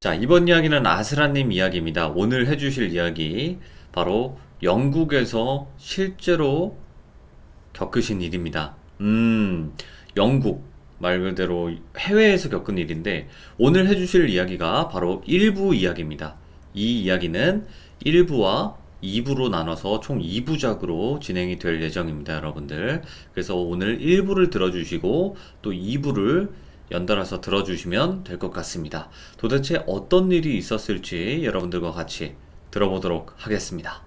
자, 이번 이야기는 아스라님 이야기입니다. 오늘 해주실 이야기, 바로 영국에서 실제로 겪으신 일입니다. 영국, 말 그대로 해외에서 겪은 일인데, 오늘 해주실 이야기가 바로 1부 이야기입니다. 이 이야기는 1부와 2부로 나눠서 총 2부작으로 진행이 될 예정입니다, 여러분들. 그래서 오늘 1부를 들어주시고, 또 2부를 연달아서 들어주시면 될 것 같습니다. 도대체 어떤 일이 있었을지 여러분들과 같이 들어보도록 하겠습니다.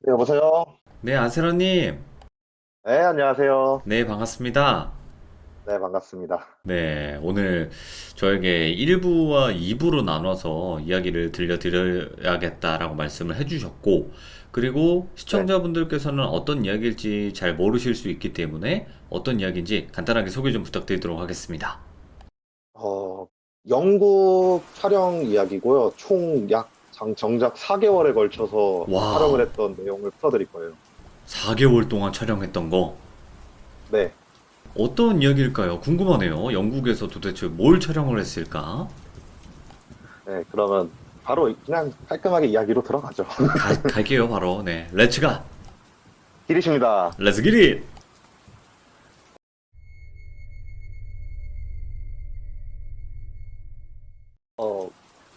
네, 여보세요? 네, 아세라님. 네, 안녕하세요. 네, 반갑습니다. 네, 반갑습니다. 네, 오늘 저에게 1부와 2부로 나눠서 이야기를 들려드려야겠다라고 말씀을 해주셨고, 그리고 네, 시청자분들께서는 어떤 이야기일지 잘 모르실 수 있기 때문에 어떤 이야기인지 간단하게 소개 좀 부탁드리도록 하겠습니다. 어, 영국 촬영 이야기고요. 총 정작 4개월에 걸쳐서 촬영을 와, 했던 내용을 풀어드릴 거예요. 4개월 동안 촬영했던 거. 네, 어떤 이야기일까요? 궁금하네요. 영국에서 도대체 뭘 촬영을 했을까? 네, 그러면 바로 그냥 깔끔하게 이야기로 들어가죠. 갈게요, 바로. 네, 렛츠가! 길이십니다. 렛츠 기릿! 어,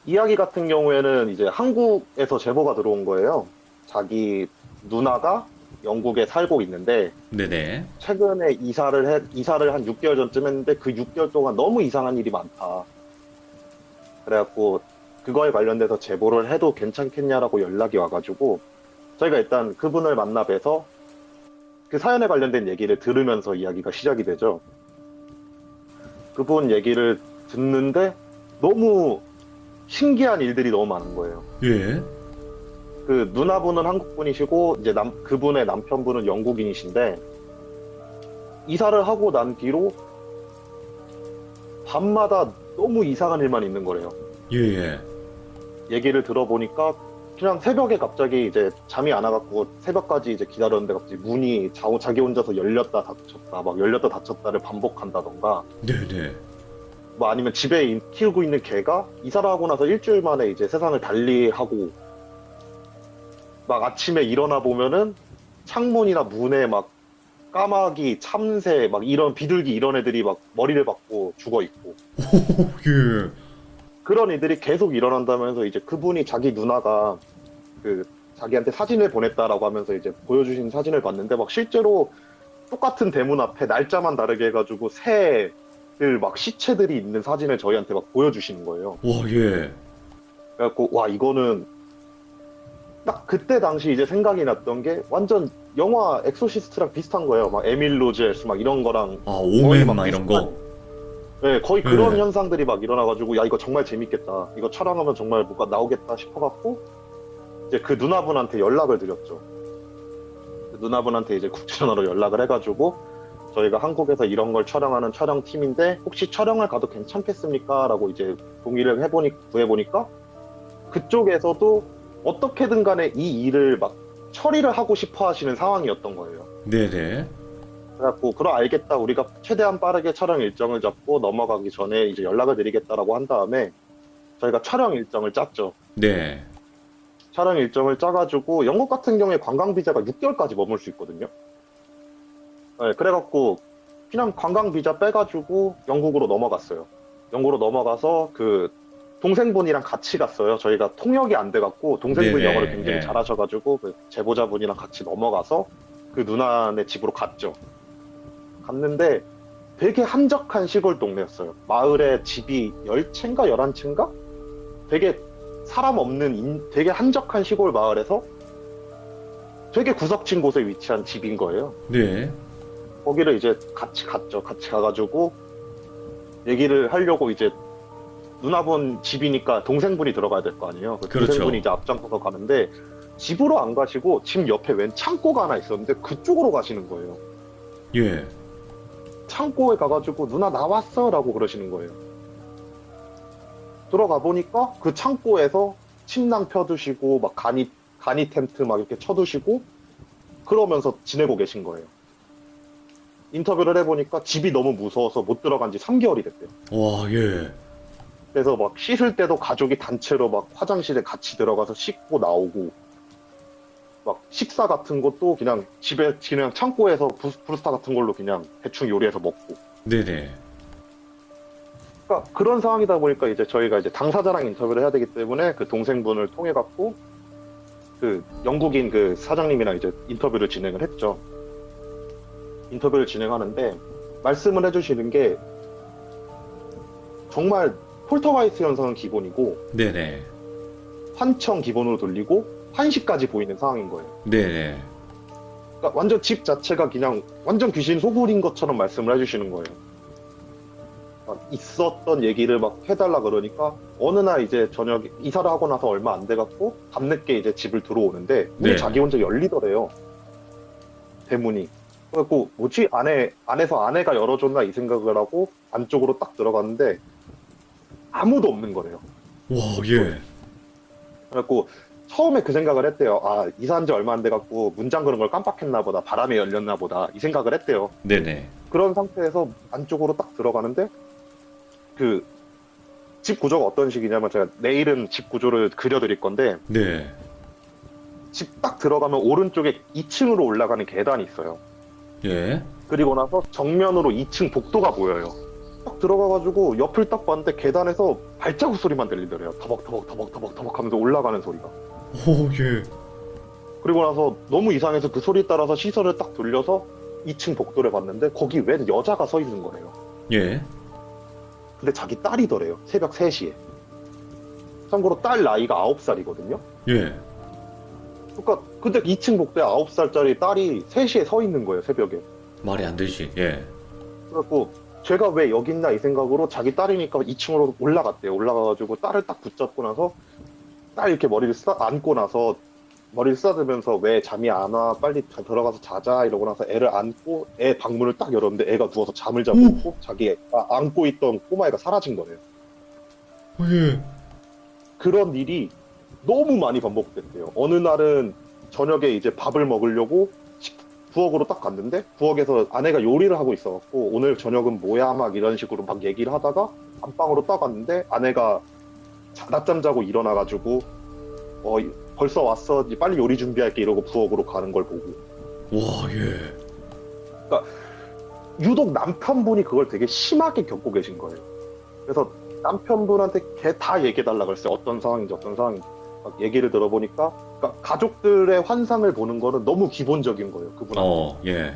이야기 같은 경우에는 이제 한국에서 제보가 들어온 거예요. 자기 누나가 영국에 살고 있는데, 네네. 최근에 이사를 한 6개월 전쯤 했는데 그 6개월 동안 너무 이상한 일이 많다. 그래갖고 그거에 관련돼서 제보를 해도 괜찮겠냐라고 연락이 와가지고 저희가 일단 그분을 만나 뵈서 그 사연에 관련된 얘기를 들으면서 이야기가 시작이 되죠. 그분 얘기를 듣는데 너무 신기한 일들이 너무 많은 거예요. 예. 그 누나분은 한국분이시고 이제 그분의 남편분은 영국인이신데 이사를 하고 난 뒤로 밤마다 너무 이상한 일만 있는 거래요. 예, 예. 얘기를 들어보니까 그냥 새벽에 갑자기 이제 잠이 안 와갖고 새벽까지 이제 기다렸는데 갑자기 문이 자기 혼자서 열렸다 닫혔다 막 열렸다 닫혔다를 반복한다던가 네네. 뭐 아니면 집에 키우고 있는 개가 이사를 하고 나서 일주일 만에 이제 세상을 달리하고 막 아침에 일어나 보면은 창문이나 문에 막 까마귀, 참새 막 이런 비둘기 이런 애들이 막 머리를 박고 죽어 있고 예. 그런 일들이 계속 일어난다면서 이제 그분이 자기 누나가 그 자기한테 사진을 보냈다라고 하면서 이제 보여주신 사진을 봤는데 막 실제로 똑같은 대문 앞에 날짜만 다르게 해가지고 새들 막 시체들이 있는 사진을 저희한테 막 보여주시는 거예요. 와, 예. 그래갖고 와 이거는 딱 그때 당시 이제 생각이 났던 게 완전 영화 엑소시스트랑 비슷한 거예요. 막 에밀 로즈에스 막 이런 거랑 아, 거의 오멘 막 막 이런 거. 비슷한 네, 거의 그런 예. 현상들이 막 일어나가지고 야 이거 정말 재밌겠다. 이거 촬영하면 정말 뭐가 나오겠다 싶어갖고 이제 그 누나분한테 연락을 드렸죠. 그 누나분한테 이제 국제전화로 연락을 해가지고 저희가 한국에서 이런 걸 촬영하는 촬영팀인데 혹시 촬영을 가도 괜찮겠습니까? 라고 이제 동의를 구해보니까 그쪽에서도 어떻게든 간에 이 일을 막 처리를 하고 싶어 하시는 상황이었던 거예요. 네네. 그래갖고 그럼 알겠다. 우리가 최대한 빠르게 촬영 일정을 잡고 넘어가기 전에 이제 연락을 드리겠다라고 한 다음에 저희가 촬영 일정을 짰죠. 네. 촬영 일정을 짜가지고 영국 같은 경우에 관광 비자가 6개월까지 머물 수 있거든요. 네, 그래갖고 그냥 관광 비자 빼가지고 영국으로 넘어갔어요. 영국으로 넘어가서 그 동생분이랑 같이 갔어요. 저희가 통역이 안 돼갖고 동생분이 영어를 네네. 굉장히 예. 잘하셔가지고 그 제보자분이랑 같이 넘어가서 그 누나네 집으로 갔죠. 갔는데 되게 한적한 시골 동네였어요. 마을에 집이 10채인가 11채인가? 되게 사람 없는 되게 한적한 시골 마을에서 되게 구석진 곳에 위치한 집인 거예요. 네. 거기를 이제 같이 갔죠. 같이 가가지고 얘기를 하려고 이제 누나분 집이니까 동생분이 들어가야 될 거 아니에요. 그 그렇죠. 동생분이 이제 앞장서서 가는데 집으로 안 가시고 집 옆에 웬 창고가 하나 있었는데 그쪽으로 가시는 거예요. 예. 창고에 가가지고 누나 나왔어? 라고 그러시는 거예요. 들어가 보니까 그 창고에서 침낭 펴두시고 막 간이 텐트 막 이렇게 쳐두시고 그러면서 지내고 계신 거예요. 인터뷰를 해보니까 집이 너무 무서워서 못 들어간 지 3개월이 됐대요. 와, 예. 그래서 막 씻을 때도 가족이 단체로 막 화장실에 같이 들어가서 씻고 나오고, 막 식사 같은 것도 그냥 집에 그냥 창고에서 브루스타 같은 걸로 그냥 대충 요리해서 먹고. 네네. 그러니까 그런 상황이다 보니까 이제 저희가 이제 당사자랑 인터뷰를 해야 되기 때문에 그 동생분을 통해 갖고 그 영국인 그 사장님이랑 이제 인터뷰를 진행을 했죠. 인터뷰를 진행하는데 말씀을 해주시는 게 정말 폴터가이스트 현상은 기본이고 네네. 환청 기본으로 돌리고 환시까지 보이는 상황인 거예요. 네네. 그러니까 완전 집 자체가 그냥 완전 귀신 소굴인 것처럼 말씀을 해주시는 거예요. 막 있었던 얘기를 막 해달라 그러니까 어느 날 이제 저녁 이사를 하고 나서 얼마 안 돼갖고 밤늦게 이제 집을 들어오는데 문이 네. 자기 혼자 열리더래요. 대문이. 그래갖고 뭐지? 안에서 아내가 열어줬나 이 생각을 하고 안쪽으로 딱 들어갔는데 아무도 없는 거래요. 와, 예. 그래갖고 처음에 그 생각을 했대요. 아, 이사한 지 얼마 안 돼갖고 문 잠그는 걸 깜빡했나 보다. 바람에 열렸나 보다. 이 생각을 했대요. 네네. 그런 상태에서 안쪽으로 딱 들어가는데 그 집 구조가 어떤 식이냐면 제가 내일은 집 구조를 그려드릴 건데 네. 집 딱 들어가면 오른쪽에 2층으로 올라가는 계단이 있어요. 예. 그리고 나서 정면으로 2층 복도가 보여요. 딱 들어가가지고 옆을 딱 봤는데 계단에서 발자국 소리만 들리더래요. 터벅터벅 하면서 올라가는 소리가. 오, 예. 그리고 나서 너무 이상해서 그 소리에 따라서 시선을 딱 돌려서 2층 복도를 봤는데 거기 웬 여자가 서 있는 거래요. 예. 근데 자기 딸이더래요. 새벽 3시에. 참고로 딸 나이가 9살이거든요. 예. 그러니까 근데 2층 복도에 9살짜리 딸이 3시에 서 있는 거예요. 새벽에. 말이 안 되지. 예. 그래갖고 제가 왜 여기 있나 이 생각으로 자기 딸이니까 2층으로 올라갔대요. 올라가가지고 딸을 딱 붙잡고 나서 딸 이렇게 머리를 안고 나서 머리를 쓰다듬으면서 왜 잠이 안 와? 빨리 들어가서 자자 이러고 나서 애를 안고 애 방문을 딱 열었는데 애가 누워서 잠을 자고 있고 자기 애가 안고 있던 꼬마애가 사라진 거예요. 예. 그런 일이 너무 많이 반복됐대요. 어느 날은 저녁에 이제 밥을 먹으려고 부엌으로 딱 갔는데 부엌에서 아내가 요리를 하고 있어갖고 오늘 저녁은 뭐야 막 이런 식으로 막 얘기를 하다가 안방으로 딱 갔는데 아내가 낮잠 자고 일어나가지고 벌써 왔어 빨리 요리 준비할게 이러고 부엌으로 가는 걸 보고 와, 예. 유독 남편분이 그걸 되게 심하게 겪고 계신 거예요. 그래서 남편분한테 걔 다 얘기해달라고 했어요. 어떤 상황인지 막 얘기를 들어보니까 그러니까 가족들의 환상을 보는 거는 너무 기본적인 거예요. 그분한테. 예.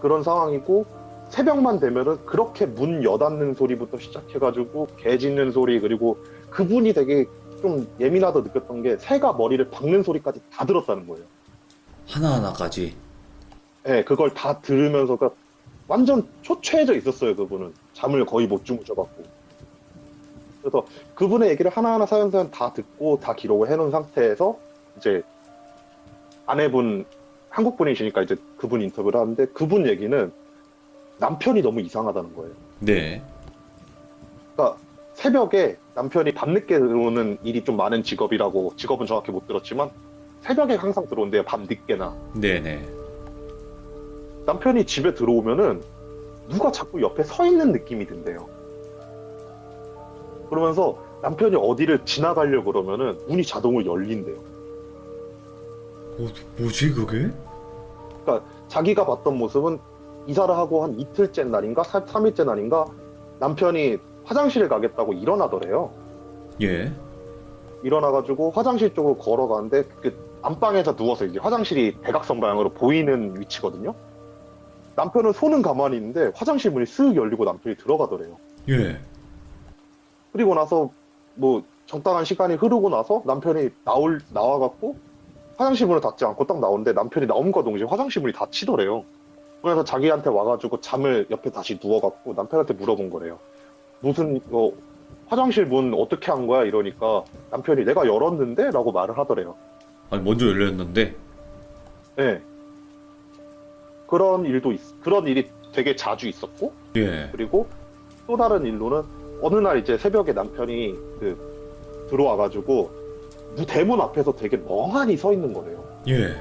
그런 상황이고 새벽만 되면은 그렇게 문 여닫는 소리부터 시작해가지고 개 짖는 소리 그리고 그분이 되게 좀 예민하다 느꼈던 게 새가 머리를 박는 소리까지 다 들었다는 거예요. 하나하나까지. 네, 그걸 다 들으면서 그러니까 완전 초췌해져 있었어요. 그분은 잠을 거의 못 주무셔갖고. 그래서 그분의 얘기를 하나하나 사연사연 다 듣고 다 기록을 해놓은 상태에서 이제 아내분 한국 분이시니까 이제 그분 인터뷰를 하는데 그분 얘기는 남편이 너무 이상하다는 거예요. 네. 그러니까 새벽에 남편이 밤늦게 들어오는 일이 좀 많은 직업이라고 직업은 정확히 못 들었지만 새벽에 항상 들어온대요. 밤늦게나. 네네. 남편이 집에 들어오면은 누가 자꾸 옆에 서 있는 느낌이 든대요. 그러면서 남편이 어디를 지나가려고 그러면은 문이 자동으로 열린대요. 뭐지, 그게? 그러니까 자기가 봤던 모습은 이사를 하고 한 이틀째 날인가 3일째 날인가 남편이 화장실에 가겠다고 일어나더래요. 예. 일어나가지고 화장실 쪽으로 걸어가는데 그 안방에서 누워서 이제 화장실이 대각선 방향으로 보이는 위치거든요. 남편은 손은 가만히 있는데 화장실 문이 쓱 열리고 남편이 들어가더래요. 예. 그리고 나서 뭐 적당한 시간이 흐르고 나서 남편이 나와갖고 화장실 문을 닫지 않고 딱 나오는데 남편이 나옴과 동시에 화장실 문이 닫히더래요. 그래서 자기한테 와가지고 잠을 옆에 다시 누워갖고 남편한테 물어본 거래요. 무슨 화장실 문 어떻게 한 거야? 이러니까 남편이 내가 열었는데? 라고 말을 하더래요. 아니, 먼저 열렸는데? 네. 그런 일이 되게 자주 있었고, 예. 그리고 또 다른 일로는 어느 날 이제 새벽에 남편이 들어와가지고 대문 앞에서 되게 멍하니 서 있는 거래요. 예.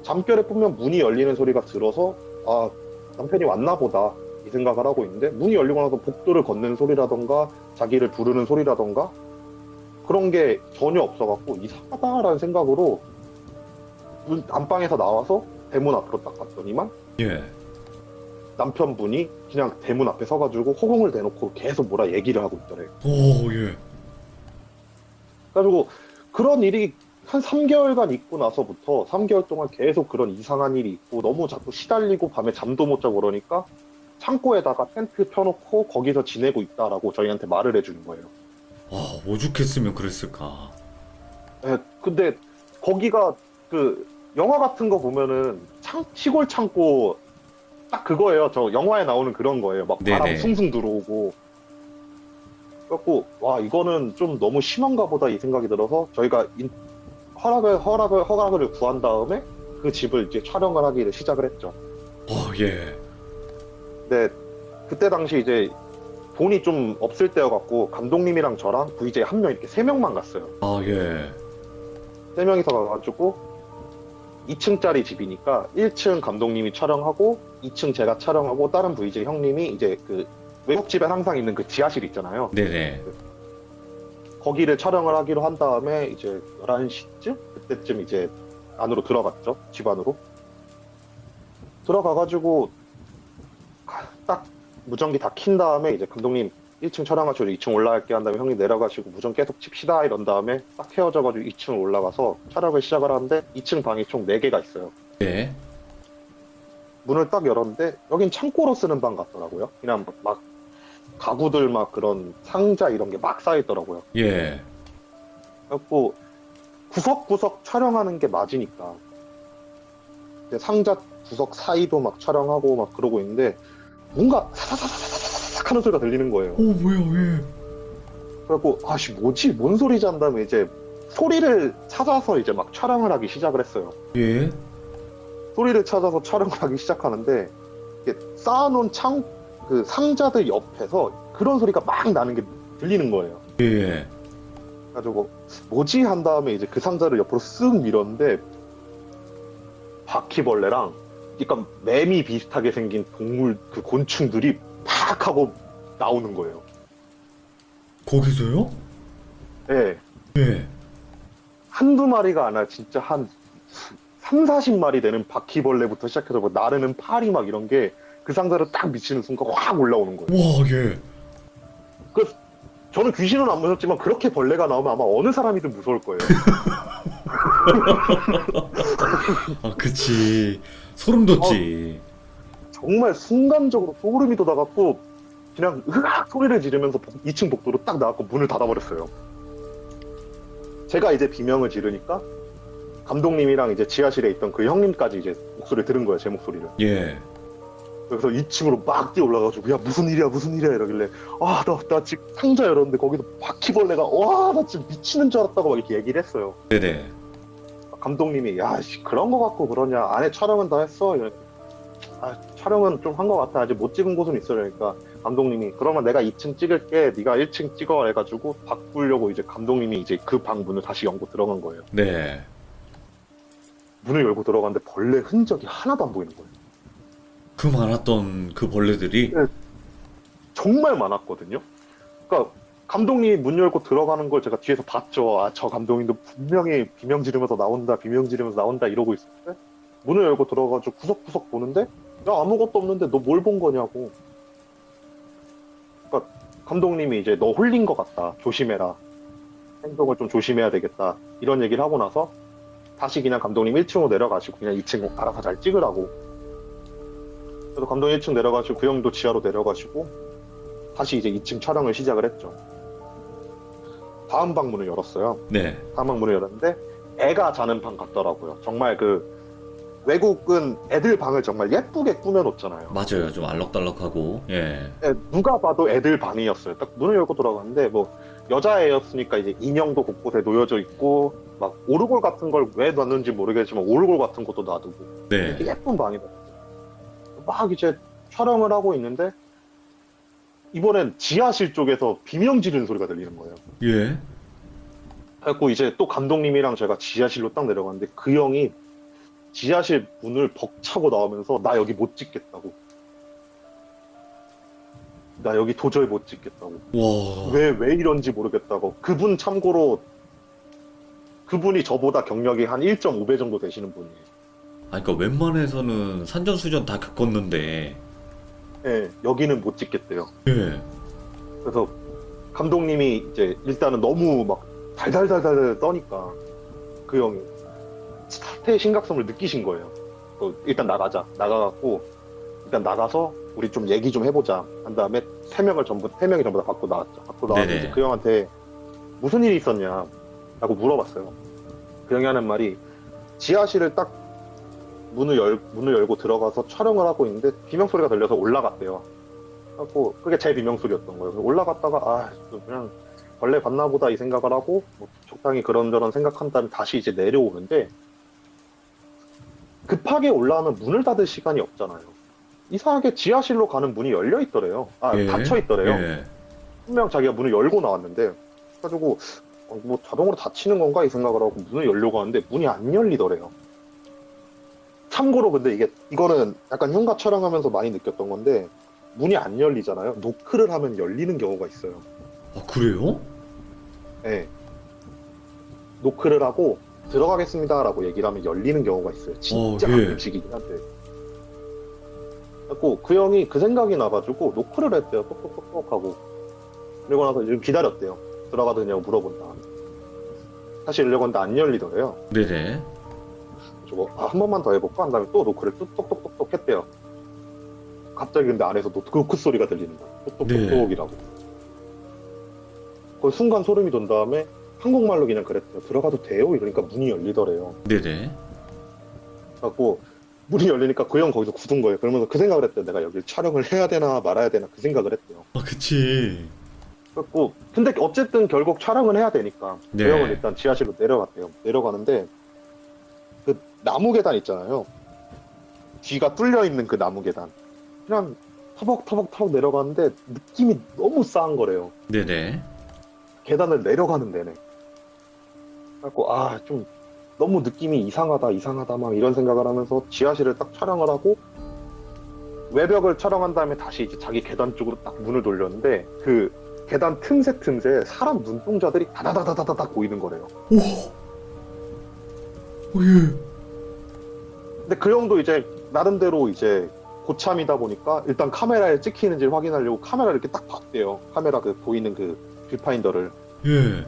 잠결에 보면 문이 열리는 소리가 들어서 아 남편이 왔나 보다 이 생각을 하고 있는데 문이 열리고 나서 복도를 걷는 소리라던가 자기를 부르는 소리라던가 그런 게 전혀 없어갖고 이상하다라는 생각으로 안방에서 나와서 대문 앞으로 딱 갔더니만 예. 남편분이 그냥 대문 앞에 서가지고 호응을 대놓고 계속 뭐라 얘기를 하고 있더래요. 오, 예. 그래가지고 그런 일이 한 3개월간 있고 나서부터 3개월 동안 계속 그런 이상한 일이 있고 너무 자꾸 시달리고 밤에 잠도 못 자고 그러니까 창고에다가 텐트 펴놓고 거기서 지내고 있다라고 저희한테 말을 해주는 거예요. 와, 오죽했으면 그랬을까. 예, 근데 거기가 그 영화 같은 거 보면은 시골 창고 딱 그거예요. 저 영화에 나오는 그런 거예요. 막 바람 네네. 숭숭 들어오고. 그래갖고 와 이거는 좀 너무 심한가 보다 이 생각이 들어서 저희가 허락을 구한 다음에 그 집을 이제 촬영을 하기를 시작을 했죠. 예. 근데 그때 당시 이제 돈이 좀 없을 때여갖고 감독님이랑 저랑 VJ 한 명 이렇게 3명만 갔어요. 아, 예. 3명이서 가가지고 2층짜리 집이니까 1층 감독님이 촬영하고 2층 제가 촬영하고 다른 VJ 형님이 이제 그 외국집에 항상 있는 그 지하실 있잖아요. 네네. 거기를 촬영을 하기로 한 다음에 이제 11시쯤? 그때쯤 이제 안으로 들어갔죠. 집 안으로. 들어가가지고 딱 무전기 다 킨 다음에 이제 감독님 1층 촬영하시고 2층 올라갈게 한 다음에 형님 내려가시고 무전 계속 칩시다 이런 다음에 딱 헤어져가지고 2층 올라가서 촬영을 시작을 하는데 2층 방이 총 4개가 있어요. 예. 문을 딱 열었는데 여긴 창고로 쓰는 방 같더라고요. 그냥 막 가구들 막 그런 상자 이런 게 막 쌓여있더라고요. 예. 그래갖고 구석구석 촬영하는 게 맞으니까 이제 상자 구석 사이도 막 촬영하고 막 그러고 있는데 뭔가 사사사사사삭 하는 소리가 들리는 거예요. 오, 뭐야, 예. 그래갖고 아씨 뭐지 뭔 소리지 한 다음에 이제 소리를 찾아서 이제 막 촬영을 하기 시작을 했어요. 예. 소리를 찾아서 촬영을 하기 시작하는데 이게 쌓아놓은 그 상자들 옆에서 그런 소리가 막 나는 게 들리는 거예요. 예. 그래가지고 뭐지 한 다음에 이제 그 상자를 옆으로 쓱 밀었는데 바퀴벌레랑 약간 매미 비슷하게 생긴 동물 그 곤충들이 팍 하고 나오는 거예요. 거기서요? 예. 예. 한두 마리가 아니라 진짜 한 3, 40마리 되는 바퀴벌레부터 시작해서 뭐 나르는 파리 막 이런 게 그 상자를 딱 미치는 순간 확 올라오는 거예요. 와, 예. 그 저는 귀신은 안 무섭지만 그렇게 벌레가 나오면 아마 어느 사람이든 무서울 거예요. 아, 그치. 소름 돋지. 정말 순간적으로 소름이 돋아갖고 그냥 으악 소리를 지르면서 2층 복도로 딱 나왔고 문을 닫아버렸어요. 제가 이제 비명을 지르니까 감독님이랑 이제 지하실에 있던 그 형님까지 이제 목소리를 들은 거예요. 제 목소리를. 예. 그래서 2층으로 막 뛰어 올라가지고 야 무슨 일이야 이러길래 아 나 지금 상자 열었는데 거기서 바퀴벌레가 와 나 지금 미치는 줄 알았다고 막 이렇게 얘기를 했어요. 네네. 감독님이 야 씨, 그런 거 갖고 그러냐 안에 촬영은 다 했어 이러니까 아 촬영은 좀 한 거 같아 아직 못 찍은 곳은 있어 그러니까 감독님이 그러면 내가 2층 찍을게 네가 1층 찍어 해가지고 바꾸려고 이제 감독님이 이제 그 방 문을 다시 열고 들어간 거예요. 네. 문을 열고 들어갔는데 벌레 흔적이 하나도 안 보이는 거예요. 그 많았던 그 벌레들이? 네. 정말 많았거든요. 그러니까 감독님이 문 열고 들어가는 걸 제가 뒤에서 봤죠. 아, 저 감독님도 분명히 비명 지르면서 나온다 이러고 있을 때 문을 열고 들어가지고 구석구석 보는데 야 아무것도 없는데 너 뭘 본 거냐고. 그러니까 감독님이 이제 너 홀린 것 같다. 조심해라. 행동을 좀 조심해야 되겠다. 이런 얘기를 하고 나서 다시 그냥 감독님 1층으로 내려가시고 그냥 2층 알아서 잘 찍으라고. 그래서 감독님 1층 내려가시고 그 형도 지하로 내려가시고 다시 이제 2층 촬영을 시작을 했죠. 다음 방 문을 열었어요. 네. 다음 방 문을 열었는데 애가 자는 방 같더라고요. 정말 그 외국은 애들 방을 정말 예쁘게 꾸며놓잖아요. 맞아요. 좀 알록달록하고. 예. 네, 누가 봐도 애들 방이었어요. 딱 문을 열고 들어갔는데 뭐 여자애였으니까 이제 인형도 곳곳에 놓여져 있고 막 오르골 같은 걸 왜 놨는지 모르겠지만 오르골 같은 것도 놔두고 네. 되게 예쁜 방이다. 막 이제 촬영을 하고 있는데 이번엔 지하실 쪽에서 비명 지르는 소리가 들리는 거예요. 예. 그래갖고 이제 또 감독님이랑 제가 지하실로 딱 내려갔는데 그 형이 지하실 문을 벅차고 나오면서 나 여기 못 찍겠다고. 나 여기 도저히 못 찍겠다고. 와. 왜 이런지 모르겠다고. 그분 참고로 그분이 저보다 경력이 한 1.5배 정도 되시는 분이에요. 아, 그러니까 웬만해서는 산전수전 다 겪었는데. 예, 여기는 못 찍겠대요. 예. 그래서 감독님이 이제 일단은 너무 막 달달달달 떠니까 그 형이 사태의 심각성을 느끼신 거예요. 일단 나가갖고 일단 나가서 우리 좀 얘기 좀 해보자 한 다음에 세 명이 전부 다 밖으로 나왔죠. 밖으로 나와서 네네. 이제 그 형한테 무슨 일이 있었냐 라고 물어봤어요. 그 형이 하는 말이 지하실을 딱 문을 열고 들어가서 촬영을 하고 있는데 비명소리가 들려서 올라갔대요. 하고 그게 제 비명소리였던 거예요. 그래서 올라갔다가 그냥 벌레 봤나 보다 이 생각을 하고 뭐 적당히 그런저런 생각한 다음에 다시 이제 내려오는데 급하게 올라오면 문을 닫을 시간이 없잖아요. 이상하게 지하실로 가는 문이 열려 있더래요. 예. 닫혀 있더래요. 예. 분명 자기가 문을 열고 나왔는데 그래가지고 뭐 자동으로 닫히는 건가 이 생각을 하고 문을 열려고 하는데 문이 안 열리더래요. 참고로 근데 이거는 약간 형과 촬영하면서 많이 느꼈던 건데 문이 안 열리잖아요. 노크를 하면 열리는 경우가 있어요. 아, 그래요? 네. 노크를 하고 들어가겠습니다라고 얘기를 하면 열리는 경우가 있어요. 진짜 예. 가끔씩이긴 한데. 그래갖고 그 형이 그 생각이 나가지고 노크를 했대요. 똑똑똑똑 하고. 그리고 나서 좀 기다렸대요. 들어가도 되냐고 물어본다. 다시 열려고 하는데 안 열리더래요. 네네. 그래서 한 번만 더 해볼까? 한 다음에 또 노크를 똑똑똑똑 했대요. 갑자기 근데 안에서 노크 소리가 들리는 거예요. 똑똑똑똑이라고. 그 순간 소름이 돋은 다음에 한국말로 그냥 그랬대요. 들어가도 돼요? 이러니까 문이 열리더래요. 네네. 그래갖고 문이 열리니까 그 형 거기서 굳은 거예요. 그러면서 그 생각을 했대요. 내가 여기 촬영을 해야 되나 말아야 되나 그 생각을 했대요. 아, 그치. 그래갖고 근데 어쨌든 결국 촬영은 해야 되니까 네. 그 형은 일단 지하실로 내려갔대요. 내려가는데 그 나무 계단 있잖아요. 뒤가 뚫려 있는 그 나무 계단. 그냥 터벅터벅터벅 내려가는데 느낌이 너무 싸한 거래요. 네네. 계단을 내려가는 내내. 그래갖고 좀 너무 느낌이 이상하다 막 이런 생각을 하면서 지하실을 딱 촬영을 하고 외벽을 촬영한 다음에 다시 이제 자기 계단 쪽으로 딱 문을 돌렸는데 그 계단 틈새 사람 눈동자들이 다다다다다닥 보이는 거래요. 오. 오, 예. 근데 그 형도 이제 나름대로 이제 고참이다 보니까 일단 카메라에 찍히는지 확인하려고 카메라를 이렇게 딱 봤대요. 카메라 그 보이는 그 뷰파인더를. 예.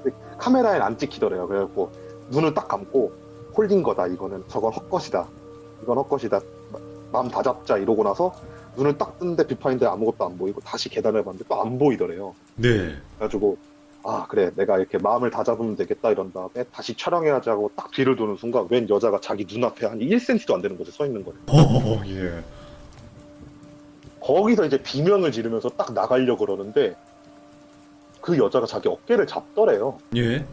근데 카메라엔 안 찍히더래요. 그래갖고 눈을 딱 감고 홀린 거다. 저건 헛것이다. 이건 헛것이다. 마음 다 잡자 이러고 나서 눈을 딱 뜨는데 뷰파인더에 아무것도 안 보이고 다시 계단을 봤는데 또 안 보이더래요. 네. 그래가지고 그래 내가 이렇게 마음을 다 잡으면 되겠다 이런 다음에 다시 촬영해야지 하고 딱 뒤를 도는 순간 웬 여자가 자기 눈앞에 한 1cm도 안 되는 곳에 서 있는 거예요. 예. 거기서 이제 비명을 지르면서 딱 나가려고 그러는데 그 여자가 자기 어깨를 잡더래요. 예.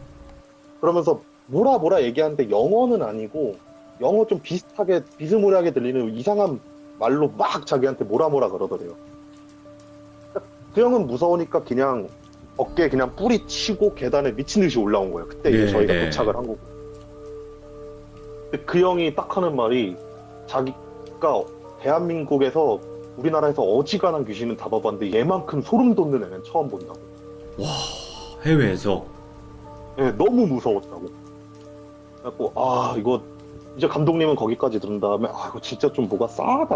그러면서 뭐라 얘기하는데 영어는 아니고 영어 좀 비슷하게 비스무리하게 들리는 이상한 말로 막 자기한테 뭐라 그러더래요. 그 형은 무서우니까 그냥 어깨에 그냥 뿌리치고 계단에 미친 듯이 올라온 거예요. 그때 이제 네, 저희가 네. 도착을 한 거고. 근데 그 형이 딱 하는 말이 자기가 대한민국에서 우리나라에서 어지간한 귀신은 다 봐봤는데 얘만큼 소름 돋는 애는 처음 본다고. 와, 해외에서. 네, 너무 무서웠다고. 그래갖고 이거 이제 감독님은 거기까지 들은 다음에 이거 진짜 좀 뭐가 싸하다.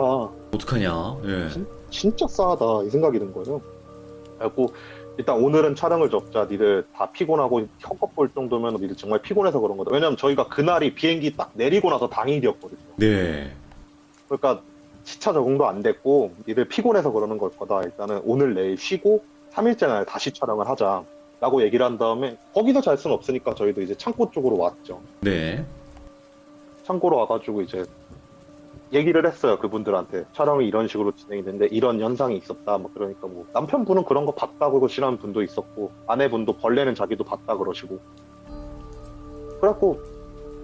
어떡하냐. 예. 진짜 싸하다 이 생각이 든 거예요. 그래갖고 일단 오늘은 촬영을 접자. 니들 다 피곤하고 혀껏 볼 정도면 니들 정말 피곤해서 그런 거다. 왜냐면 저희가 그날이 비행기 딱 내리고 나서 당일이었거든요. 네. 그러니까 시차 적응도 안 됐고 니들 피곤해서 그러는 걸 거다. 일단은 오늘 내일 쉬고 3일째 날 다시 촬영을 하자 라고 얘기를 한 다음에 거기서 잘 수는 없으니까 저희도 이제 창고 쪽으로 왔죠. 네. 창고로 와가지고 이제 얘기를 했어요. 그분들한테 촬영이 이런 식으로 진행이 됐는데 이런 현상이 있었다. 뭐 그러니까 뭐 남편분은 그런 거 봤다고 싫어하는 분도 있었고 아내분도 벌레는 자기도 봤다 그러시고. 그래갖고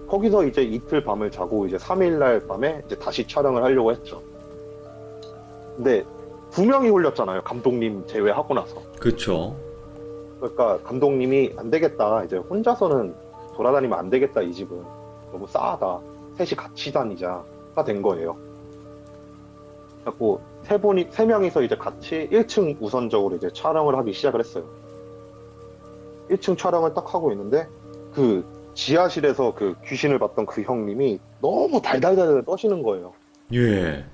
거기서 이제 이틀 밤을 자고 이제 3일날 밤에 이제 다시 촬영을 하려고 했죠. 근데 2명이 홀렸잖아요. 감독님 제외하고 나서. 그쵸. 그러니까 감독님이 안 되겠다. 이제 혼자서는 돌아다니면 안 되겠다. 이 집은 너무 싸하다. 셋이 같이 다니자가 된 거예요. 그래갖고 세 명이서 이제 같이 1층 우선적으로 이제 촬영을 하기 시작을 했어요. 1층 촬영을 딱 하고 있는데 그 지하실에서 그 귀신을 봤던 그 형님이 너무 달달달 떠시는 거예요. 예.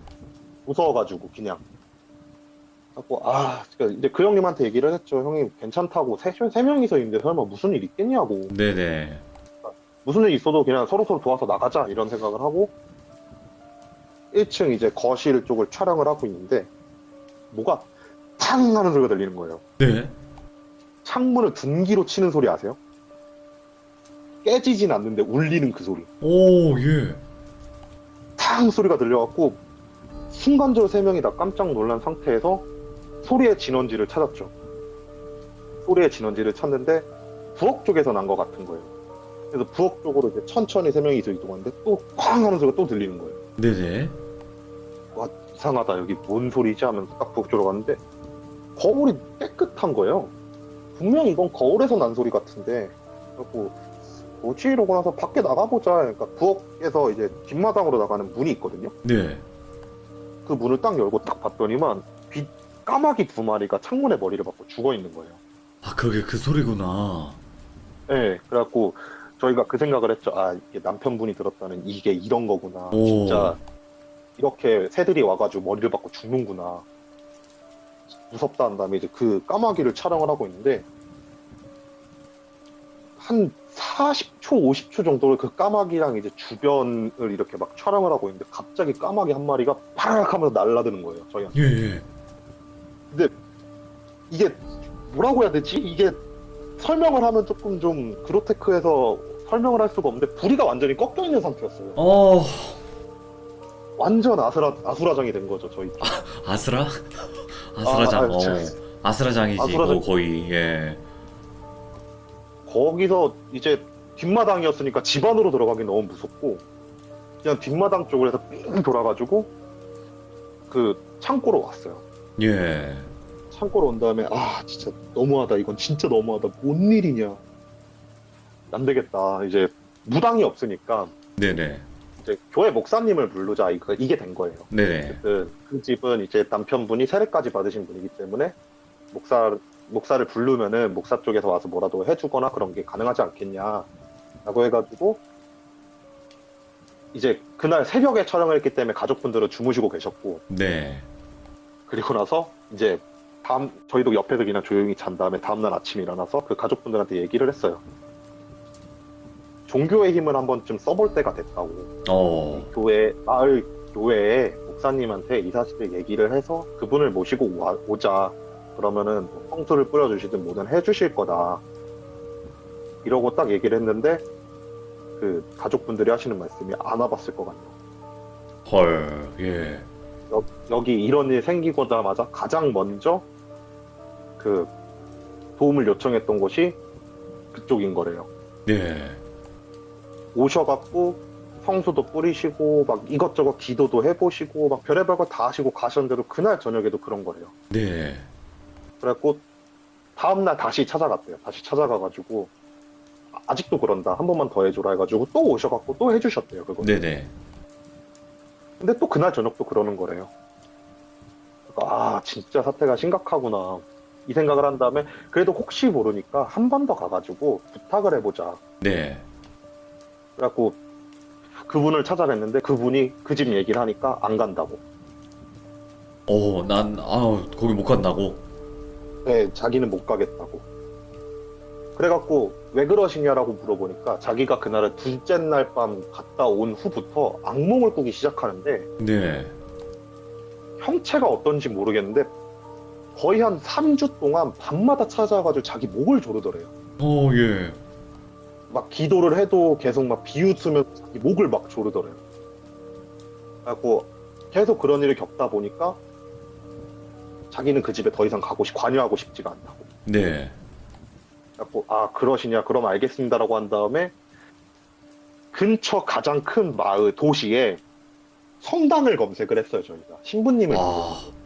무서워가지고 그냥. 하고 그러니까 이제 그 형님한테 얘기를 했죠. 형님 괜찮다고 세 명이서 있는데 설마 무슨 일 있겠냐고. 네네. 무슨 일 있어도 그냥 서로서로 도와서 나가자 이런 생각을 하고 1층 이제 거실 쪽을 촬영을 하고 있는데 뭐가 탕 하는 소리가 들리는 거예요. 네. 창문을 둔기로 치는 소리 아세요? 깨지진 않는데 울리는 그 소리. 오, 예. 탕 소리가 들려갖고 순간적으로 세 명이 다 깜짝 놀란 상태에서 소리의 진원지를 찾았죠. 소리의 진원지를 찾는데 부엌 쪽에서 난 것 같은 거예요. 그래서 부엌 쪽으로 이제 천천히 세 명이서 이동하는데 또 쾅 하는 소리가 또 들리는 거예요. 네네. 와, 이상하다. 여기 뭔 소리지 하면서 딱 부엌 쪽으로 갔는데 거울이 깨끗한 거예요. 분명 이건 거울에서 난 소리 같은데 그래갖고 뭐지? 이러고 나서 밖에 나가보자. 그러니까 부엌에서 이제 뒷마당으로 나가는 문이 있거든요. 네. 그 문을 딱 열고 딱 봤더니만 까마귀 두 마리가 창문에 머리를 박고 죽어 있는 거예요. 아, 그게 그 소리구나. 네, 그래갖고 저희가 그 생각을 했죠. 이게 남편분이 들었다는 이게 이런 거구나. 오. 진짜 이렇게 새들이 와가지고 머리를 박고 죽는구나. 무섭다 한 다음에 이제 그 까마귀를 촬영을 하고 있는데 한 40초, 50초 정도를 그 까마귀랑 이제 주변을 이렇게 막 촬영을 하고 있는데 갑자기 까마귀 한 마리가 파락 하면서 날아드는 거예요, 저희한테. 예, 예. 근데 이게 뭐라고 해야 되지? 이게 설명을 하면 조금 좀 그로테크해서 설명을 할 수가 없는데 부리가 완전히 꺾여 있는 상태였어요. 어, 완전 아수라장이 된 거죠, 저희. 아스라? 아스라장. 아스라장이지, 아수라장. 이거 거의, 예. 거기서 이제 뒷마당이었으니까 집 안으로 들어가기 너무 무섭고 그냥 뒷마당 쪽으로 해서 삥 돌아가지고 그 창고로 왔어요. 예. 창고로 온 다음에 진짜 너무하다. 이건 진짜 너무하다. 뭔 일이냐. 안 되겠다. 이제 무당이 없으니까 네네. 이제 교회 목사님을 부르자. 이게 된 거예요. 네네. 그 집은 이제 남편분이 세례까지 받으신 분이기 때문에 목사를 부르면은 목사 쪽에서 와서 뭐라도 해주거나 그런 게 가능하지 않겠냐 라고 해가지고 이제 그날 새벽에 촬영을 했기 때문에 가족분들은 주무시고 계셨고 네. 그리고 나서 이제 저희도 옆에서 그냥 조용히 잔 다음에 다음날 아침에 일어나서 그 가족분들한테 얘기를 했어요. 종교의 힘을 한 번쯤 써볼 때가 됐다고. 마을 교회에 목사님한테 이 사실을 얘기를 해서 그분을 모시고 오자. 그러면은 성수를 뿌려주시든 뭐든 해주실 거다. 이러고 딱 얘기를 했는데 그 가족분들이 하시는 말씀이 안 와봤을 것 같네요. 헐, 예. 여기 이런 일 생기고자마자 가장 먼저 그 도움을 요청했던 곳이 그쪽인 거래요. 네. 오셔갖고 성수도 뿌리시고 막 이것저것 기도도 해보시고 막 별의별 거 다 하시고 가셨는데도 그날 저녁에도 그런 거래요. 네. 그래갖고 다음날 다시 찾아갔대요. 다시 찾아가가지고 아직도 그런다. 한 번만 더 해줘라 해가지고 또 오셔갖고 또 해주셨대요. 그거. 네네. 근데 또 그날 저녁도 그러는 거래요. 그러니까 진짜 사태가 심각하구나. 이 생각을 한 다음에 그래도 혹시 모르니까 한 번 더 가가지고 부탁을 해보자. 네. 그래갖고 그분을 찾아뵀는데 그분이 그 집 얘기를 하니까 안 간다고. 거기 못 간다고? 네, 자기는 못 가겠다고. 그래갖고 왜 그러시냐라고 물어보니까 자기가 그날은 둘째 날 밤 갔다 온 후부터 악몽을 꾸기 시작하는데 네. 형체가 어떤지 모르겠는데 거의 한 3주 동안 밤마다 찾아와가지고 자기 목을 조르더래요. 예. 막 기도를 해도 계속 막 비웃으면서 자기 목을 막 조르더래요. 그래갖고 계속 그런 일을 겪다 보니까 자기는 그 집에 더 이상 관여하고 싶지가 않다고. 네. 그래갖고 그러시냐 그럼 알겠습니다라고 한 다음에 근처 가장 큰 마을 도시에 성당을 검색을 했어요. 저희가 신부님을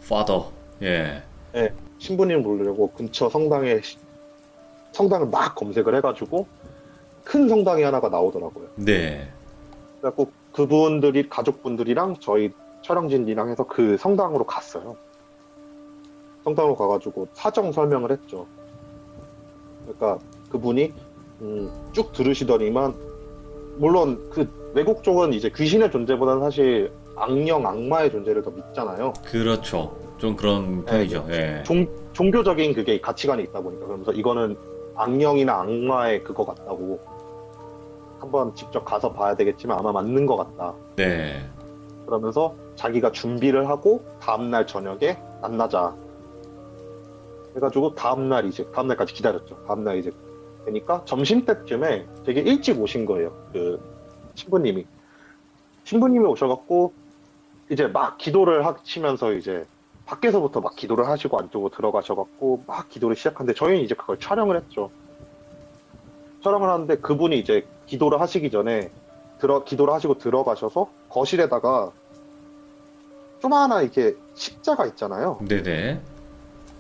파더. 예. 네, 신부님을 부르려고 근처 성당을 막 검색을 해가지고 큰 성당이 하나가 나오더라고요. 네. 그래갖고 가족분들이랑 저희 촬영진이랑 해서 그 성당으로 갔어요. 성당으로 가가지고 사정 설명을 했죠. 그러니까 그분이 쭉 들으시더니만, 물론 그 외국 쪽은 이제 귀신의 존재보다는 사실 악령, 악마의 존재를 더 믿잖아요. 그렇죠. 좀 그런 편이죠. 예. 종교적인 그게 가치관이 있다 보니까. 그러면서 이거는 악령이나 악마의 그거 같다고, 한번 직접 가서 봐야 되겠지만 아마 맞는 것 같다. 네. 그러면서 자기가 준비를 하고 다음날 저녁에 만나자 해가지고 다음날까지 기다렸죠. 다음날 이제 되니까 점심때쯤에 되게 일찍 오신 거예요. 그 신부님이 오셔갖고 이제 막 기도를 하시면서 이제 밖에서부터 막 기도를 하시고 안쪽으로 들어가셔갖고 막 기도를 시작하는데, 저희는 이제 그걸 촬영을 했죠. 촬영을 하는데 그분이 이제 기도를 하시기 전에 기도를 하시고 들어가셔서 거실에다가 조그마한 이렇게 십자가 있잖아요. 네네.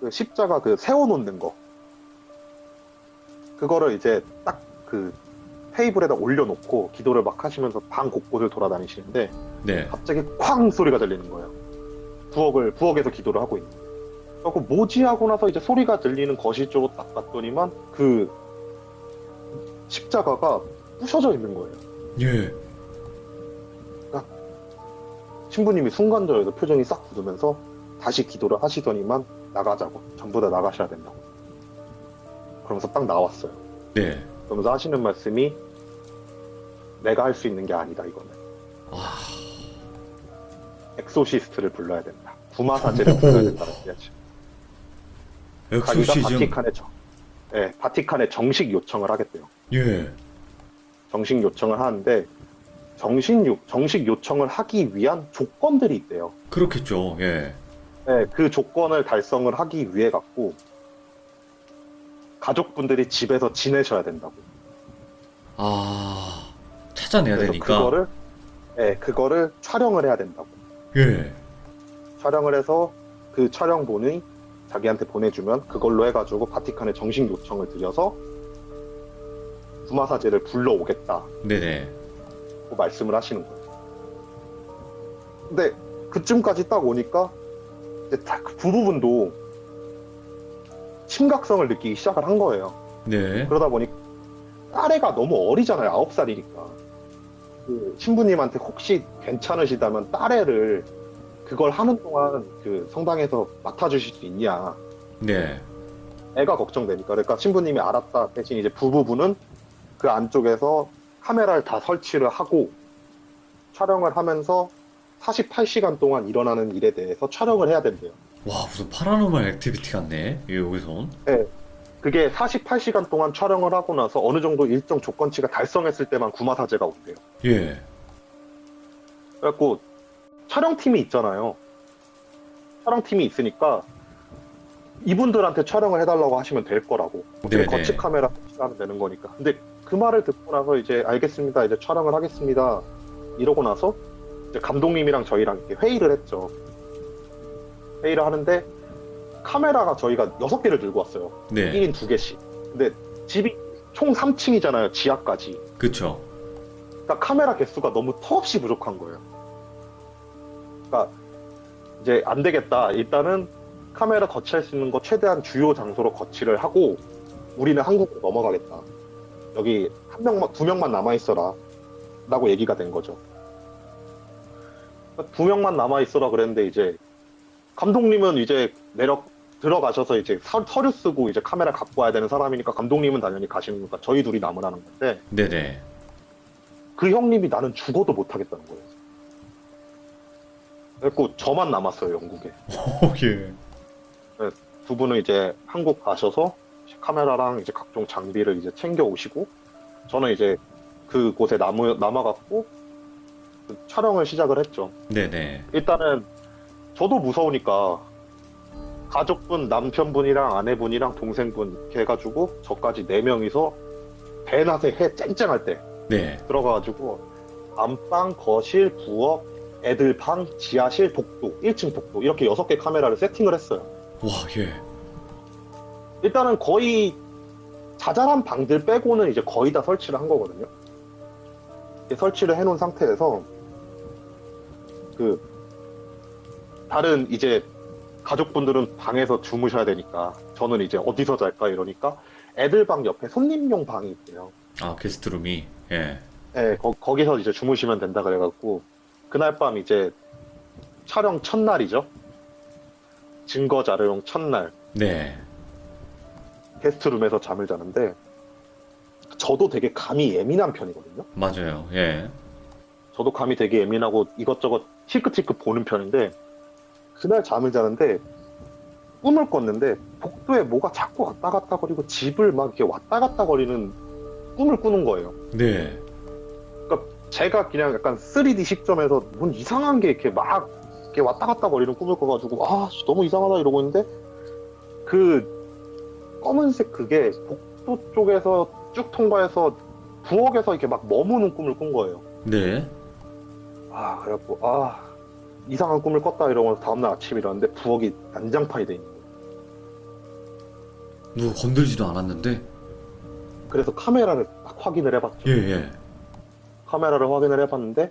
그 십자가 그 세워놓는 거, 그거를 이제 딱 그 테이블에다 올려놓고 기도를 막 하시면서 방 곳곳을 돌아다니시는데 네. 갑자기 쾅 소리가 들리는 거예요. 부엌에서 기도를 하고 있는. 그래서 뭐지 하고 나서 이제 소리가 들리는 거실 쪽으로 딱 갔더니만 그 십자가가 부셔져 있는 거예요. 예. 신부님이 순간적으로 표정이 싹 굳으면서 다시 기도를 하시더니만 나가자고, 전부 다 나가셔야 된다고. 그러면서 딱 나왔어요. 네. 그러면서 하시는 말씀이, 내가 할 수 있는 게 아니다 이거는. 아, 엑소시스트를 불러야 된다. 구마사제를 불러야 된다는 얘기죠. 자기가 엑소시즘. 바티칸에 정식 요청을 하겠대요. 예. 정식 요청을 하는데 정식 요청을 하기 위한 조건들이 있대요. 그렇겠죠. 예. 네, 그 조건을 달성을 하기 위해 갖고 가족분들이 집에서 지내셔야 된다고. 아, 찾아내야 그래서 되니까. 그거를 촬영을 해야 된다고. 예. 촬영을 해서 그 촬영본이 자기한테 보내주면 그걸로 해가지고 바티칸에 정식 요청을 드려서 구마사제를 불러오겠다고 네네. 말씀을 하시는 거예요. 근데 그쯤까지 딱 오니까 이제 그 부부분도 심각성을 느끼기 시작을 한 거예요. 네. 그러다 보니 딸애가 너무 어리잖아요. 9살이니까. 그 신부님한테 혹시 괜찮으시다면 딸애를 그걸 하는 동안 그 성당에서 맡아주실 수 있냐. 네. 애가 걱정되니까. 그러니까 신부님이 알았다 대신 이제 부부는 그 안쪽에서 카메라를 다 설치를 하고 촬영을 하면서 48시간 동안 일어나는 일에 대해서 촬영을 해야 된대요. 와, 무슨 파라노멀 액티비티 같네. 여기선. 네. 그게 48시간 동안 촬영을 하고 나서 어느 정도 일정 조건치가 달성했을 때만 구마사제가 온대요. 예. 그래갖고 촬영팀이 있잖아요. 촬영팀이 있으니까 이분들한테 촬영을 해달라고 하시면 될 거라고. 네네. 거치 카메라 설치하면 되는 거니까. 근데 그 말을 듣고 나서 이제 알겠습니다. 이제 촬영을 하겠습니다. 이러고 나서 이제 감독님이랑 저희랑 이렇게 회의를 했죠. 회의를 하는데 카메라가 저희가 6개를 들고 왔어요. 네. 1인 2개씩. 근데 집이 총 3층이잖아요. 지하까지. 그쵸. 그러니까 카메라 개수가 너무 턱없이 부족한 거예요. 그러니까 이제 안 되겠다. 일단은 카메라 거치할 수 있는 거 최대한 주요 장소로 거치를 하고 우리는 한국으로 넘어가겠다. 여기 2명만 남아있어라. 라고 얘기가 된 거죠. 2명만 남아있어라 그랬는데 이제 감독님은 이제 들어가셔서 이제 서류 쓰고 이제 카메라 갖고 와야 되는 사람이니까 감독님은 당연히 가시는 거니까 저희 둘이 남으라는 건데 네네. 그 형님이 나는 죽어도 못 하겠다는 거예요. 그래서 저만 남았어요, 영국에. 오, 예. 두 분은 이제 한국 가셔서 카메라랑 이제 각종 장비를 이제 챙겨 오시고 저는 이제 그곳에 남아갖고 그 촬영을 시작을 했죠. 네네. 일단은 저도 무서우니까 가족분, 남편분이랑 아내분이랑 동생분 이렇게 해가지고 저까지 4명이서 대낮에 해 쨍쨍할 때 네. 들어가가지고 안방, 거실, 부엌, 애들 방, 지하실, 복도, 1층 복도 이렇게 6개 카메라를 세팅을 했어요. 와, 예. 일단은 거의 자잘한 방들 빼고는 이제 거의 다 설치를 한 거거든요. 이렇게 설치를 해놓은 상태에서 그 다른 이제 가족분들은 방에서 주무셔야 되니까 저는 이제 어디서 잘까 이러니까 애들 방 옆에 손님용 방이 있대요. 아, 게스트룸이. 예. 네, 거기서 이제 주무시면 된다 그래갖고 그날 밤 이제 촬영 첫날이죠. 증거 자료용 첫날 네. 게스트룸에서 잠을 자는데 저도 되게 감이 예민한 편이거든요. 맞아요. 예. 저도 감이 되게 예민하고 이것저것 힐끗힐끗 보는 편인데 그날 잠을 자는데 꿈을 꿨는데 복도에 뭐가 자꾸 왔다 갔다 거리고 집을 막 이렇게 왔다 갔다 거리는 꿈을 꾸는 거예요. 네. 그러니까 제가 그냥 약간 3D 시점에서 뭔 이상한 게 이렇게 막 이렇게 왔다 갔다 거리는 꿈을 꿔가지고 아 너무 이상하다 이러고 있는데 그 검은색 그게 복도 쪽에서 쭉 통과해서 부엌에서 이렇게 막 머무는 꿈을 꾼 거예요. 네. 아 그래갖고 아 이상한 꿈을 꿨다 이러면서 다음날 아침에 일어났는데 부엌이 난장판이 돼 있는 거예요. 누가 건들지도 않았는데? 그래서 카메라를 딱 확인을 해봤죠. 예, 예. 카메라를 확인을 해봤는데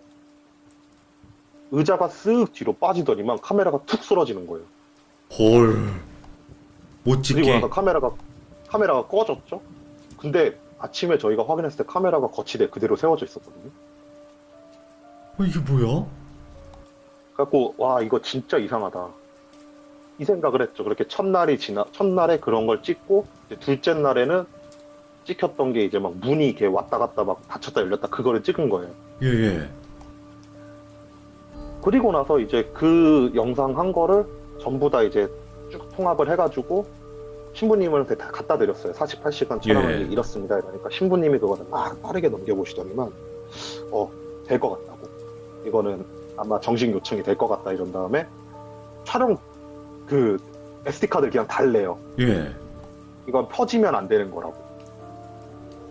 의자가 쓱 뒤로 빠지더니만 카메라가 툭 쓰러지는 거예요. 헐. 못 그리고 찍게. 나서 카메라가 꺼졌죠. 근데 아침에 저희가 확인했을 때 카메라가 거치대 그대로 세워져 있었거든요. 이게 뭐야? 그래갖고 와 이거 진짜 이상하다 이 생각을 했죠. 그렇게 첫날에 그런 걸 찍고 이제 둘째 날에는 찍혔던 게 이제 막 문이 이렇게 왔다 갔다 막 닫혔다 열렸다 그거를 찍은 거예요. 예, 예. 그리고 나서 이제 그 영상 한 거를 전부 다 이제 쭉 통합을 해가지고 신부님한테 다 갖다 드렸어요. 48시간 촬영을 예. 이렇습니다. 이러니까 신부님이 그거를 막 빠르게 넘겨보시더니만 될 것 같다고. 이거는 아마 정식 요청이 될 것 같다 이런 다음에 촬영 그 SD카드를 그냥 달래요. 예. 이건 퍼지면 안 되는 거라고.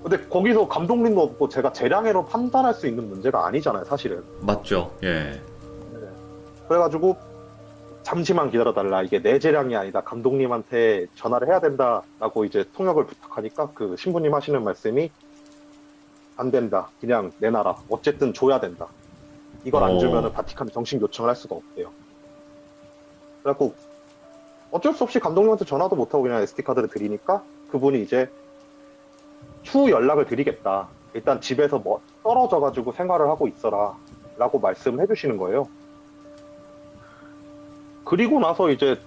근데 거기서 감독님도 없고 제가 재량으로 판단할 수 있는 문제가 아니잖아요, 사실은. 맞죠. 예. 그래가지고 잠시만 기다려달라. 이게 내 재량이 아니다. 감독님한테 전화를 해야 된다라고 이제 통역을 부탁하니까 그 신부님 하시는 말씀이 안 된다. 그냥 내놔라. 어쨌든 줘야 된다. 이걸 안 주면은 바티칸이 정식 요청을 할 수가 없대요. 그래갖고 어쩔 수 없이 감독님한테 전화도 못하고 그냥 SD카드를 드리니까 그분이 이제 추후 연락을 드리겠다. 일단 집에서 뭐 떨어져가지고 생활을 하고 있어라. 라고 말씀을 해주시는 거예요. 그리고 나서 이제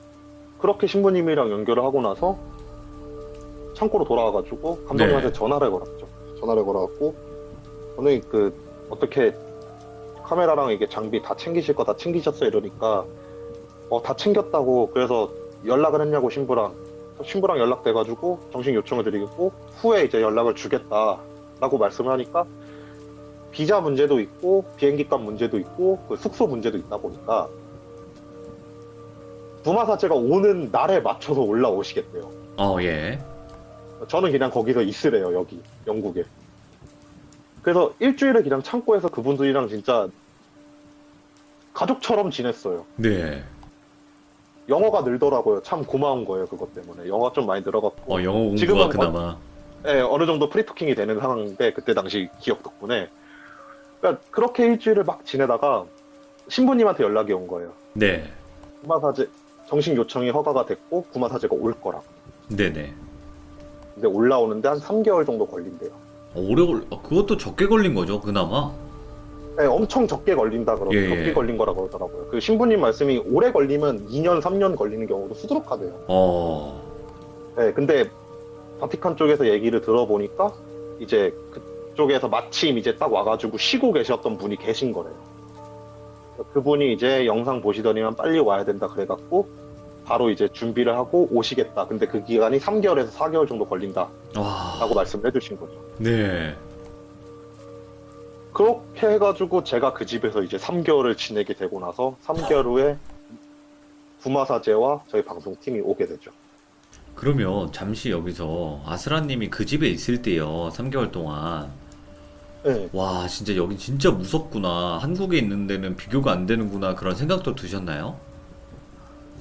그렇게 신부님이랑 연결을 하고 나서 창고로 돌아와가지고 감독님한테 네. 전화를 걸었죠. 전화를 걸어갖고 오늘 그 어떻게 카메라랑 이게 장비 다 챙기실 거 다 챙기셨어요 이러니까 다 챙겼다고 그래서 연락을 했냐고 신부랑 연락돼가지고 정식 요청을 드리겠고 후에 이제 연락을 주겠다라고 말씀을 하니까 비자 문제도 있고 비행기값 문제도 있고 그 숙소 문제도 있다 보니까 부마사제가 오는 날에 맞춰서 올라오시겠대요. 예. 저는 그냥 거기서 있으래요, 여기 영국에. 그래서 일주일을 그냥 창고에서 그분들이랑 진짜 가족처럼 지냈어요. 네. 영어가 늘더라고요. 참 고마운 거예요, 그것 때문에. 영어가 좀 많이 늘어갔고. 영어 공부가 지금은 그나마. 네, 어느 정도 프리토킹이 되는 상황인데 그때 당시 기억 덕분에. 그러니까 그렇게 일주일을 막 지내다가 신부님한테 연락이 온 거예요. 네. 구마사제 정식 요청이 허가가 됐고 구마사제가 올 거라고. 네네. 근데 올라오는데 한 3개월 정도 걸린대요. 그것도 적게 걸린 거죠, 그나마. 네, 엄청 적게 걸린다 예. 적게 걸린 거라고 그러더라고요. 그 신부님 말씀이 오래 걸리면 2년, 3년 걸리는 경우도 수두룩하대요. 네, 근데 바티칸 쪽에서 얘기를 들어보니까 이제 그쪽에서 마침 이제 딱 와가지고 쉬고 계셨던 분이 계신 거래요. 그분이 이제 영상 보시더니만 빨리 와야 된다 그래갖고 바로 이제 준비를 하고 오시겠다. 근데 그 기간이 3개월에서 4개월 정도 걸린다 라고 말씀을 해주신 거죠. 네. 그렇게 해가지고 제가 그 집에서 이제 3개월을 지내게 되고 나서 3개월 후에 구마사제와 저희 방송팀이 오게 되죠. 그러면 잠시 여기서 아스라님이 그 집에 있을 때요, 3개월 동안. 네. 와, 진짜 여기 진짜 무섭구나. 한국에 있는 데는 비교가 안 되는구나. 그런 생각도 드셨나요?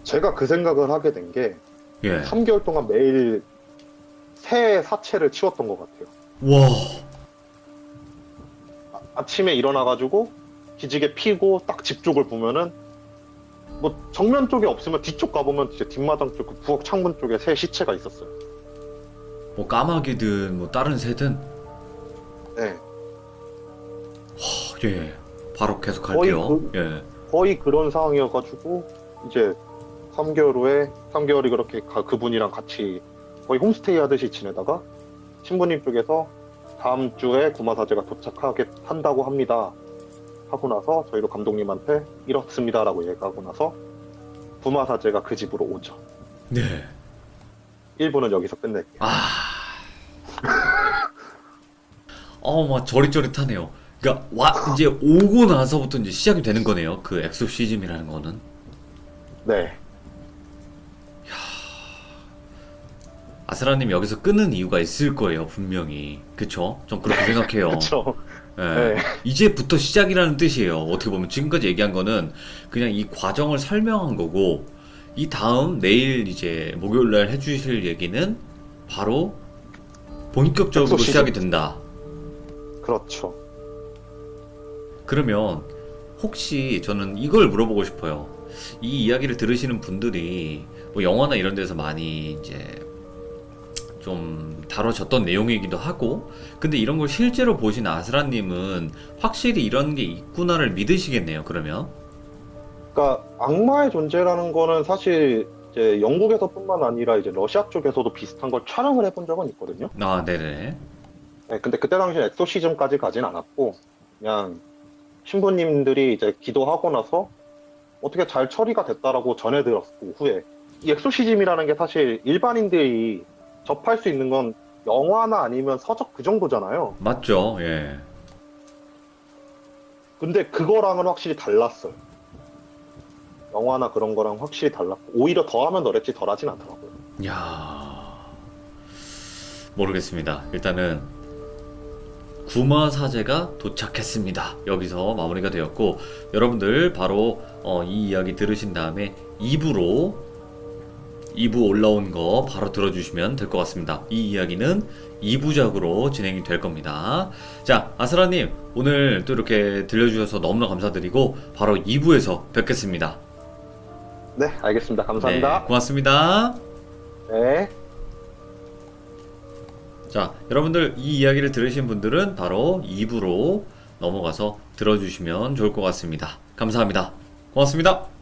제가 그 생각을 하게 된 게 예. 3개월 동안 매일 새 사체를 치웠던 것 같아요. 와. 아침에 일어나가지고 기지개 피고 딱 집 쪽을 보면은 뭐 정면 쪽에 없으면 뒤쪽 가보면 이제 뒷마당 쪽 그 부엌 창문 쪽에 새 시체가 있었어요. 뭐 까마귀든 뭐 다른 새든. 네. 예. 바로 계속 거의 할게요. 예. 거의 그런 상황이어가지고 이제 3개월 후에 3개월이 그렇게 그분이랑 같이 거의 홈스테이 하듯이 지내다가 신부님 쪽에서 다음 주에 구마사제가 도착하게 한다고 합니다. 하고 나서 저희도 감독님한테 이렇습니다라고 얘기하고 나서 구마사제가 그 집으로 오죠. 네. 1부는 여기서 끝낼게요. 아. 막 저릿저릿하네요. 그러니까 이제 오고 나서부터 이제 시작이 되는 거네요. 그 엑소시즘이라는 거는. 네. 아스라님 여기서 끊는 이유가 있을 거예요, 분명히. 그쵸? 전 그렇게 생각해요. 그쵸. 예. 네. 이제부터 시작이라는 뜻이에요. 어떻게 보면 지금까지 얘기한 거는 그냥 이 과정을 설명한 거고, 이 다음 내일 이제 목요일 날 해주실 얘기는 바로 본격적으로 엑소시즘. 시작이 된다. 그렇죠. 그러면 혹시 저는 이걸 물어보고 싶어요. 이 이야기를 들으시는 분들이 뭐 영화나 이런 데서 많이 이제 좀 다뤄졌던 내용이기도 하고, 근데 이런 걸 실제로 보신 아스라님은 확실히 이런 게 있구나를 믿으시겠네요, 그러면? 그러니까 악마의 존재라는 거는 사실 이제 영국에서뿐만 아니라 이제 러시아 쪽에서도 비슷한 걸 촬영을 해본 적은 있거든요. 아, 네네. 네, 근데 그때 당시에 엑소시즘까지 가진 않았고 그냥 신부님들이 이제 기도하고 나서 어떻게 잘 처리가 됐다라고 전해 들었고, 후에 이 엑소시즘이라는 게 사실 일반인들이 접할 수 있는 건 영화나 아니면 서적 그 정도잖아요. 맞죠, 예. 근데 그거랑은 확실히 달랐어요. 영화나 그런 거랑 확실히 달랐고 오히려 더하면 덜했지 덜하진 않더라고요. 야, 모르겠습니다. 일단은 구마사제가 도착했습니다. 여기서 마무리가 되었고, 여러분들 바로 이 이야기 들으신 다음에 2부로 2부 올라온 거 바로 들어주시면 될 것 같습니다. 이 이야기는 2부작으로 진행이 될 겁니다. 자, 아스라님 오늘 또 이렇게 들려주셔서 너무나 감사드리고 바로 2부에서 뵙겠습니다. 네, 알겠습니다. 감사합니다. 네, 고맙습니다. 네. 자, 여러분들 이 이야기를 들으신 분들은 바로 2부로 넘어가서 들어주시면 좋을 것 같습니다. 감사합니다. 고맙습니다.